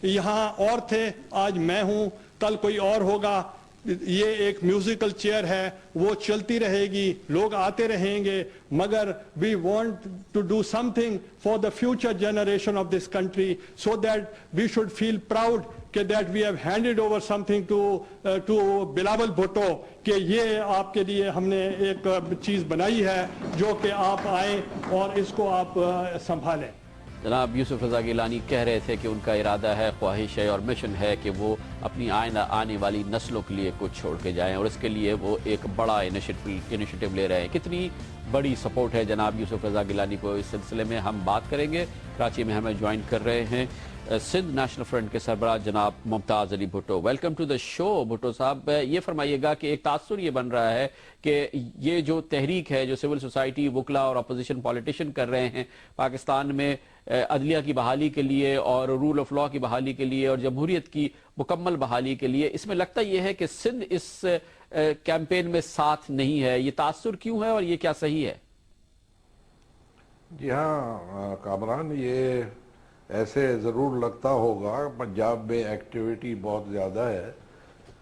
यहाँ और थे, आज मैं हूँ, कल कोई और होगा। ये एक म्यूजिकल चेयर है, वो चलती रहेगी, लोग आते रहेंगे, मगर we want to do something for the future generation of this country, so that we should feel proud कि that we have handed over something to Bilawal Bhutto, कि ये आपके लिए हमने एक चीज बनाई है जो कि आप आए और इसको आप संभालें। जनाब यूसुफ रज़ा गिलानी कह रहे थे कि उनका इरादा है, ख्वाहिश है और मिशन है कि वो अपनी आने वाली नस्लों के लिए कुछ छोड़ के जाएं, और इसके लिए वो एक बड़ा इनिशिएटिव ले रहे हैं। कितनी बड़ी सपोर्ट है जनाब यूसुफ रज़ा गिलानी को, इस सिलसिले में हम बात करेंगे। कराची में हमें ज्वाइन कर रहे हैं सिंध नेशनल फ्रंट के सरबराह जनाब Mumtaz Ali Bhutto. Welcome to the show Bhutto sahab. ये फरमाइएगा कि एक तासुर ये बन रहा है कि ये जो तहरीक है, जो सिविल सोसाइटी, वकला और अपोजिशन पॉलिटिशियन कर रहे हैं पाकिस्तान में अदलिया की बहाली के लिए और रूल ऑफ लॉ की बहाली के लिए और जमहूरियत की मुकम्मल बहाली के लिए, इसमें लगता यह है कि सिंध इस कैंपेन में साथ नहीं है। ये तासुर क्यों है और ये क्या सही है? जी हाँ कामरान, ये ऐसे ज़रूर लगता होगा। पंजाब में एक्टिविटी बहुत ज़्यादा है,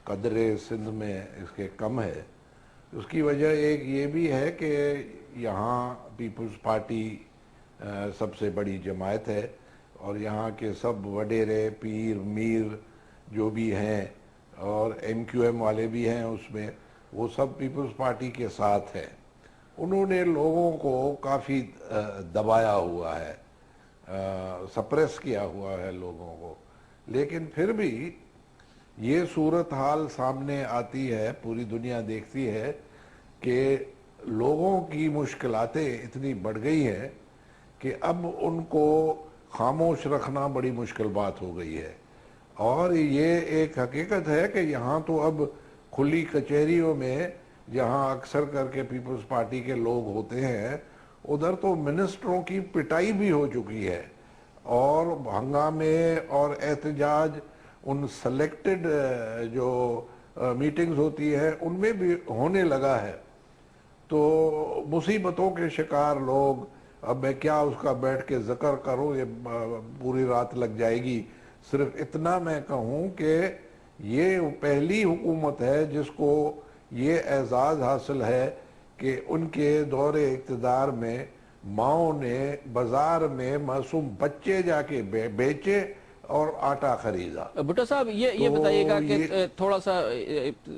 कदरे सिंध में इसके कम है। उसकी वजह एक ये भी है कि यहाँ पीपल्स पार्टी सबसे बड़ी जमायत है और यहाँ के सब वडेरे, पीर, मीर जो भी हैं और MQM वाले भी हैं उसमें, वो सब पीपल्स पार्टी के साथ हैं। उन्होंने लोगों को काफ़ी दबाया हुआ है, सप्रेस किया हुआ है लोगों को, लेकिन फिर भी ये सूरत हाल सामने आती है, पूरी दुनिया देखती है कि लोगों की मुश्किलातें इतनी बढ़ गई हैं कि अब उनको खामोश रखना बड़ी मुश्किल बात हो गई है। और ये एक हकीकत है कि यहाँ तो अब खुली कचहरियों में, जहाँ अक्सर करके पीपल्स पार्टी के लोग होते हैं, उधर तो मिनिस्टरों की पिटाई भी हो चुकी है और हंगामे और एहतजाज उन सेलेक्टेड जो मीटिंग्स होती है उनमें भी होने लगा है। तो मुसीबतों के शिकार लोग, अब मैं क्या उसका बैठ के जिक्र करूं, ये पूरी रात लग जाएगी। सिर्फ इतना मैं कहूं कि ये पहली हुकूमत है जिसको ये एजाज़ हासिल है कि उनके दौरे इक़्तिदार में माओ ने बाजार में मासूम बच्चे जाके बेचे और आटा खरीदा। भुट्टो साहब ये बताइएगा कि थोड़ा सा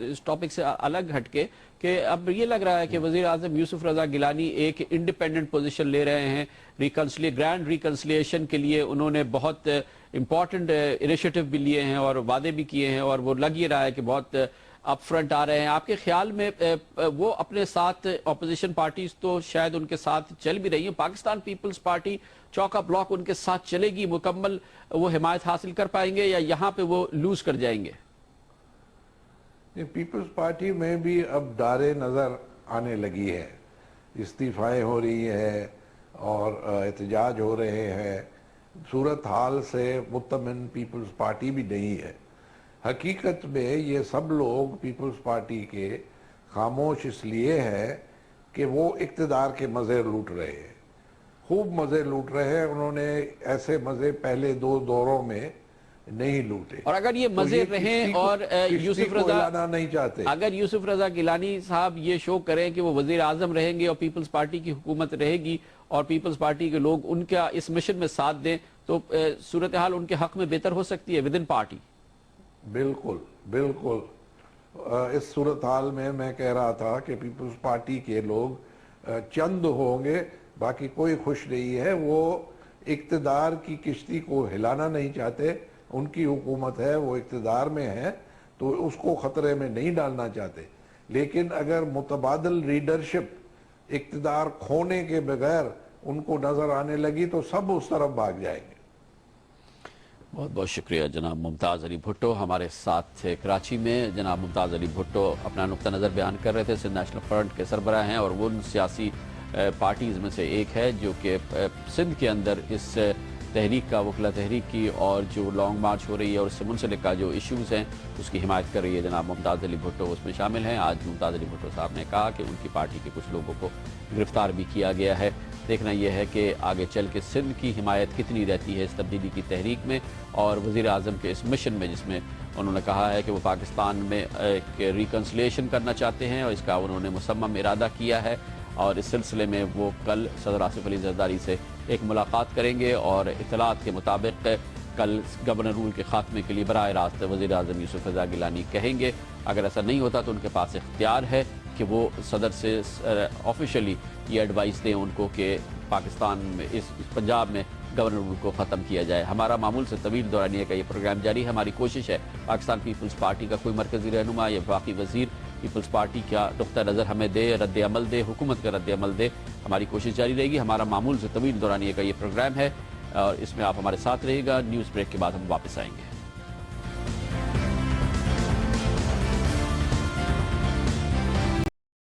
इस टॉपिक से अलग हटके कि अब ये लग रहा है कि वज़ीर आज़म यूसुफ रज़ा गिलानी एक इंडिपेंडेंट पोजीशन ले रहे हैं ग्रैंड रिकन्सिलिएशन के लिए। उन्होंने बहुत इंपॉर्टेंट इनिशिएटिव भी लिए हैं और वादे भी किए हैं और वो लग ही रहा है कि बहुत अप फ्रंट आ रहे हैं। आपके ख्याल में वो अपने साथ अपोजिशन पार्टीज तो शायद उनके साथ चल भी रही हैं, पाकिस्तान पीपल्स पार्टी चौका ब्लॉक उनके साथ चलेगी, मुकम्मल वो हिमायत हासिल कर पाएंगे या यहाँ पे वो लूज कर जाएंगे? पीपल्स पार्टी में भी अब डारे नज़र आने लगी है, इस्तीफाएं हो रही है और एहतजाज हो रहे हैं। सूरत हाल से मुतमिन पीपल्स पार्टी भी नहीं है। हकीकत में ये सब लोग पीपल्स पार्टी के खामोश इसलिए हैं कि वो इक़्तिदार के मज़े लूट रहे हैं, खूब मज़े लूट रहे हैं। उन्होंने ऐसे मज़े पहले दो दौरों में नहीं लूटे। और अगर ये मज़े रहें और यूसुफ रज़ा नहीं चाहते, अगर यूसुफ रज़ा गिलानी साहब ये शो करें कि वो वज़ीर आज़म रहेंगे और पीपल्स पार्टी की हुकूमत रहेगी और पीपल्स पार्टी के लोग उनका इस मिशन में साथ दें, तो सूरत हाल उनके हक में बेहतर हो सकती है विद इन पार्टी। बिल्कुल बिल्कुल। इस सूरत हाल में मैं कह रहा था कि पीपल्स पार्टी के लोग चंद होंगे, बाकी कोई खुश नहीं है। वो इक़्तिदार की किश्ती को हिलाना नहीं चाहते। उनकी हुकूमत है, वो इक़्तिदार में है तो उसको ख़तरे में नहीं डालना चाहते। लेकिन अगर मुतबादल लीडरशिप इक़्तिदार खोने के बगैर उनको नज़र आने लगी तो सब उस तरफ भाग जाएंगे। बहुत बहुत शुक्रिया जनाब मुमताज़ अली भुट्टो हमारे साथ थे कराची में। जनाब मुमताज़ अली भुट्टो अपना नुक्ता नज़र बयान कर रहे थे। सिंध नेशनल फ्रंट के सरबराह हैं और वो उन सियासी पार्टीज़ में से एक है जो कि सिंध के अंदर इस تحریک کا وکلا تحریک کی اور جو لانگ مارچ ہو رہی ہے اور اس سے منسلک کا جو ایشوز ہیں اس کی حمایت کر رہی ہے جناب ممتاز علی بھٹو، اس میں شامل ہیں۔ آج ممتاز علی بھٹو صاحب نے کہا کہ ان کی پارٹی کے کچھ لوگوں کو گرفتار بھی کیا گیا ہے۔ دیکھنا یہ ہے کہ آگے چل کے سندھ کی حمایت کتنی رہتی ہے اس تبدیلی کی تحریک میں اور وزیر اعظم کے اس مشن میں، جس میں انہوں نے کہا ہے کہ وہ پاکستان میں ایک ریکنسلیشن کرنا چاہتے ہیں اور اس کا انہوں نے مصمم ارادہ کیا ہے، اور اس سلسلے میں وہ کل صدر آصف علی زرداری سے ایک ملاقات کریں گے اور اطلاعات کے مطابق کل گورنر رول کے خاتمے کے لیے براہ راست وزیر اعظم یوسف رضا گیلانی کہیں گے۔ اگر ایسا نہیں ہوتا تو ان کے پاس اختیار ہے کہ وہ صدر سے آفیشلی یہ ایڈوائس دیں ان کو کہ پاکستان میں اس پنجاب میں گورنر رول کو ختم کیا جائے۔ ہمارا معمول سے طویل دورانیہ کا یہ پروگرام جاری ہے۔ ہماری کوشش ہے پاکستان پیپلز پارٹی کا کوئی مرکزی رہنما یا وفاقی وزیر پیپلز پارٹی کا نقطہ نظر ہمیں دے، رد عمل دے، حکومت کا رد عمل دے۔ ہماری کوشش جاری رہے گی۔ ہمارا معمول سے طویل دورانیہ کا یہ پروگرام ہے اور اس میں آپ ہمارے ساتھ رہے گا۔ نیوز بریک کے بعد ہم واپس آئیں گے۔